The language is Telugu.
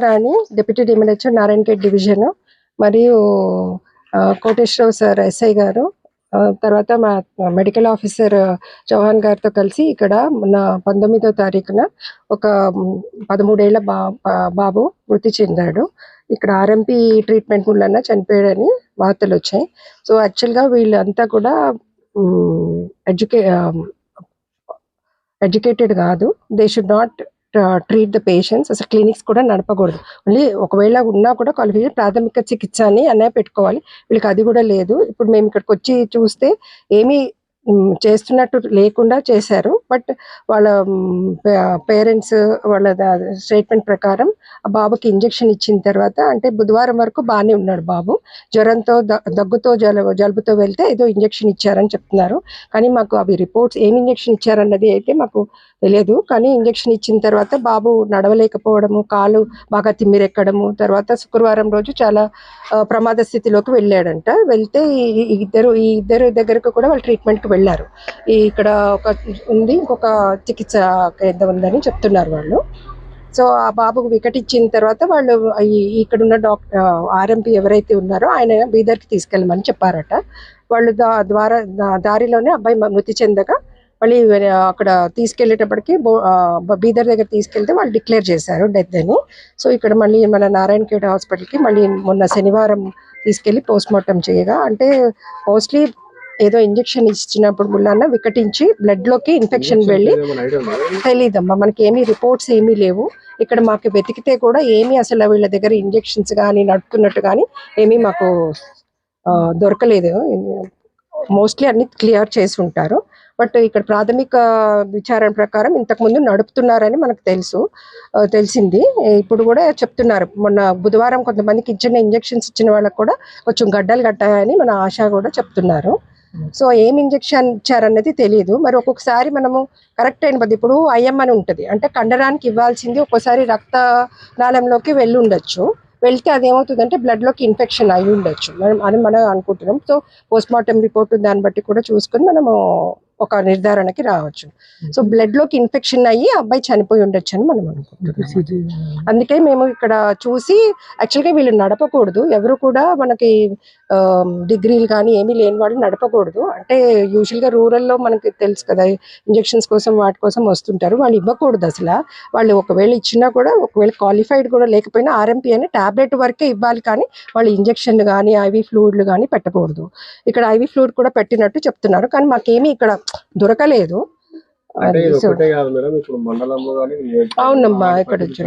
రాణి డిప్యూటీ డిఎంహెచ్ఓ నారాయణఖేడ్ డివిజన్ మరియు కోటేశ్వరరావు సార్ ఎస్ఐ గారు తర్వాత మా మెడికల్ ఆఫీసర్ చౌహాన్ గారితో కలిసి ఇక్కడ మొన్న 19వ తారీఖున ఒక 13 ఏళ్ల బాబు మృతి చెందాడు. ఇక్కడ ఆర్ఎంపీ ట్రీట్మెంట్ వలన చనిపోయాడని వార్తలు వచ్చాయి. సో యాక్చువల్గా వీళ్ళంతా కూడా ఎడ్యుకేటెడ్ కాదు. They should not treat the patients. అసలు క్లినిక్స్ కూడా నడపకూడదు. ఓన్లీ ఒకవేళ ఉన్నా కూడా క్వాలిఫికేషన్ ప్రాథమిక చికిత్స అని అనే పెట్టుకోవాలి. వీళ్ళకి అది కూడా లేదు. ఇప్పుడు మేము ఇక్కడికి వచ్చి చూస్తే ఏమీ చేస్తున్నట్టు లేకుండా చేశారు. బట్ వాళ్ళ పేరెంట్స్ వాళ్ళ స్టేట్మెంట్ ప్రకారం ఆ బాబుకి ఇంజెక్షన్ ఇచ్చిన తర్వాత, అంటే బుధవారం వరకు బాగానే ఉన్నాడు బాబు. జ్వరంతో దగ్గుతో జలుబుతో వెళ్తే ఏదో ఇంజెక్షన్ ఇచ్చారని చెప్తున్నారు. కానీ మాకు అవి రిపోర్ట్స్ ఏమి ఇంజెక్షన్ ఇచ్చారన్నది అయితే మాకు తెలియదు. కానీ ఇంజెక్షన్ ఇచ్చిన తర్వాత బాబు నడవలేకపోవడము, కాలు బాగా తిమ్మిరెక్కడము, తర్వాత శుక్రవారం రోజు చాలా ప్రమాద స్థితిలోకి వెళ్ళాడంట. వెళ్తే ఈ ఇద్దరు దగ్గరకు కూడా వాళ్ళు ట్రీట్మెంట్కి వెళ్ళారు. ఇక్కడ ఒక ఉంది, ఇంకొక చికిత్స కేంద్రం ఉందని చెప్తున్నారు వాళ్ళు. సో ఆ బాబుకు వికెట్ ఇచ్చిన తర్వాత వాళ్ళు ఇక్కడున్న ఆర్ఎంపీ ఎవరైతే ఉన్నారో ఆయన బీదర్కి తీసుకెళ్ళమని చెప్పారట. వాళ్ళు దారిలోనే అబ్బాయి మృతి చెందగా మళ్ళీ అక్కడ తీసుకెళ్లేటప్పటికి బీదర్ దగ్గర తీసుకెళ్తే వాళ్ళు డిక్లేర్ చేశారు డెత్ అని. సో ఇక్కడ మళ్ళీ మన నారాయణఖేడ్ హాస్పిటల్కి మళ్ళీ మొన్న శనివారం తీసుకెళ్లి పోస్ట్ మార్టం చేయగా, అంటే మోస్ట్లీ ఏదో ఇంజెక్షన్ ఇచ్చినప్పుడు ముళ్ళన్న వికటించి బ్లడ్లోకి ఇన్ఫెక్షన్ వెళ్ళి, తెలీదమ్మా మనకి ఏమీ రిపోర్ట్స్ ఏమీ లేవు. ఇక్కడ మాకు వెతికితే కూడా ఏమీ అసలు వీళ్ళ దగ్గర ఇంజెక్షన్స్ కానీ నడుపుతున్నట్టు కానీ ఏమీ మాకు దొరకలేదు. మోస్ట్లీ అన్ని క్లియర్ చేసి ఉంటారు. బట్ ఇక్కడ ప్రాథమిక విచారణ ప్రకారం ఇంతకుముందు నడుపుతున్నారని మనకు తెలిసింది. ఇప్పుడు కూడా చెప్తున్నారు, మొన్న బుధవారం కొంతమందికి ఇచ్చిన ఇంజెక్షన్స్ ఇచ్చిన వాళ్ళకు కూడా కొంచెం గడ్డలు కట్టాయని మన ఆశ కూడా చెప్తున్నారు. సో ఏం ఇంజెక్షన్ ఇచ్చారన్నది తెలియదు. మరి ఒక్కొక్కసారి మనము కరెక్ట్ అయిన పద్ధతి, ఇప్పుడు ఐఎం అని ఉంటుంది, అంటే కండరానికి ఇవ్వాల్సింది ఒక్కోసారి రక్తనాళంలోకి వెళ్ళి ఉండొచ్చు. వెళ్తే అదేమవుతుందంటే బ్లడ్లోకి ఇన్ఫెక్షన్ అయి ఉండొచ్చు మనం అనుకుంటున్నాం. సో పోస్ట్ మార్టం రిపోర్ట్ దాన్ని బట్టి కూడా చూసుకొని మనము ఒక నిర్ధారణకి రావచ్చు. సో బ్లడ్లోకి ఇన్ఫెక్షన్ అయ్యి అబ్బాయి చనిపోయి ఉండొచ్చు అని మనం అనుకుంటున్నాం. అందుకే మేము ఇక్కడ చూసి, యాక్చువల్గా వీళ్ళు నడపకూడదు, ఎవరు కూడా మనకి డిగ్రీలు కానీ ఏమీ లేని వాళ్ళు నడపకూడదు. అంటే యూజువల్గా రూరల్లో మనకి తెలుసు కదా, ఇంజెక్షన్స్ కోసం వాటి కోసం వస్తుంటారు. వాళ్ళు ఇవ్వకూడదు అసలు. వాళ్ళు ఒకవేళ ఇచ్చినా కూడా, ఒకవేళ క్వాలిఫైడ్ కూడా లేకపోయినా ఆర్ఎంపీ అని టాబ్లెట్ వరకే ఇవ్వాలి, కానీ వాళ్ళు ఇంజెక్షన్ కానీ ఐవీ ఫ్లూయిడ్లు కానీ పెట్టకూడదు. ఇక్కడ ఐవీ ఫ్లూయిడ్ కూడా పెట్టినట్టు చెప్తున్నారు, కానీ మాకేమీ ఇక్కడ దొరకలేదు. అవునమ్మా, ఇక్కడ వచ్చి